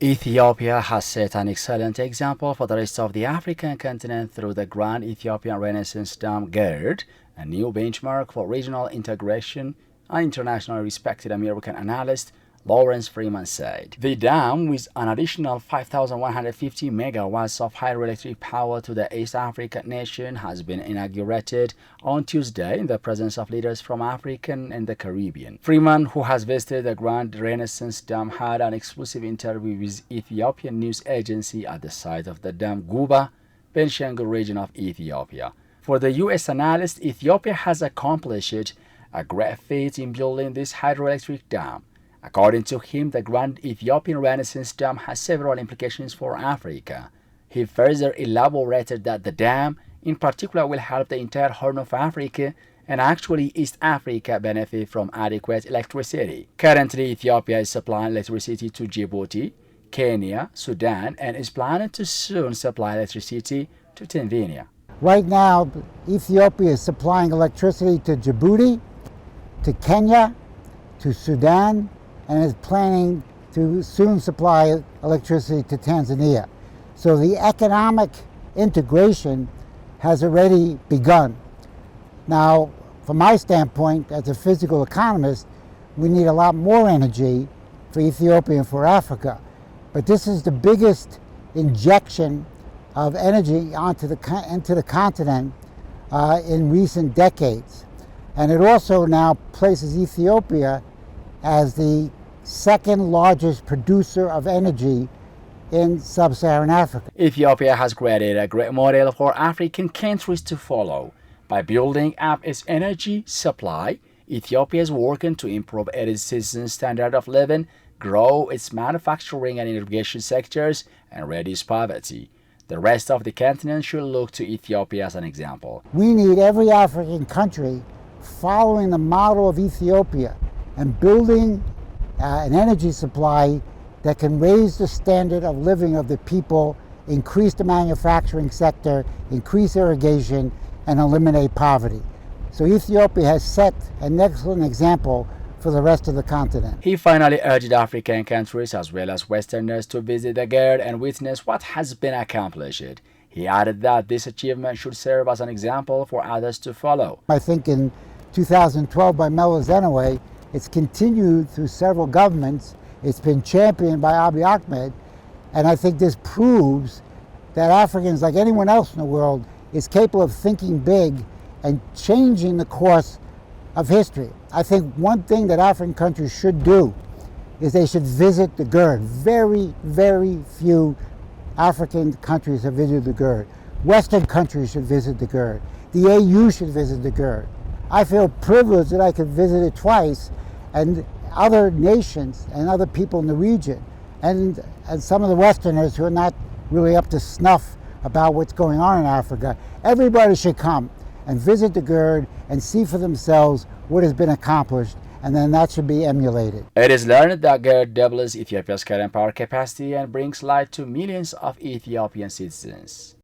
Ethiopia has set an excellent example for the rest of the African continent through the Grand Ethiopian Renaissance Dam Gerd, a new benchmark for regional integration, an internationally respected American analyst, Lawrence Freeman said. The dam, with an additional 5,150 megawatts of hydroelectric power to the East African nation, has been inaugurated on Tuesday in the presence of leaders from Africa and the Caribbean. Freeman, who has visited the Grand Renaissance Dam, had an exclusive interview with Ethiopian news agency at the site of the dam Guba, Benishangul region of Ethiopia. For the U.S. analyst, Ethiopia has accomplished a great feat in building this hydroelectric dam. According to him, the Grand Ethiopian Renaissance Dam has several implications for Africa. He further elaborated that the dam, in particular, will help the entire Horn of Africa and actually East Africa benefit from adequate electricity. Currently, Ethiopia is supplying electricity to Djibouti, Kenya, Sudan, and is planning to soon supply electricity to Tanzania. Right now, Ethiopia is supplying electricity to Djibouti, to Kenya, to Sudan, and is planning to soon supply electricity to Tanzania. So the economic integration has already begun. Now, from my standpoint, as a physical economist, we need a lot more energy for Ethiopia and for Africa. But this is the biggest injection of energy into the continent in recent decades. And it also now places Ethiopia as the second largest producer of energy in sub-Saharan Africa. Ethiopia has created a great model for African countries to follow. By building up its energy supply, Ethiopia is working to improve its citizens' standard of living, grow its manufacturing and irrigation sectors, and reduce poverty. The rest of the continent should look to Ethiopia as an example. We need every African country following the model of Ethiopia and building an energy supply that can raise the standard of living of the people, increase the manufacturing sector, increase irrigation, and eliminate poverty. So Ethiopia has set an excellent example for the rest of the continent. He finally urged African countries as well as Westerners to visit the Gerd and witness what has been accomplished. He added that this achievement should serve as an example for others to follow. I think in 2012 by Meles Zenawi, it's continued through several governments. It's been championed by Abiy Ahmed, and I think this proves that Africans, like anyone else in the world, is capable of thinking big and changing the course of history. I think one thing that African countries should do is they should visit the Gerd. Very, very few African countries have visited the Gerd. Western countries should visit the Gerd. The AU should visit the Gerd. I feel privileged that I could visit it twice, and other nations and other people in the region, and some of the Westerners who are not really up to snuff about what's going on in Africa. Everybody should come and visit the Gerd and see for themselves what has been accomplished, and then that should be emulated. It is learned that Gerd doubles Ethiopia's current power capacity and brings light to millions of Ethiopian citizens.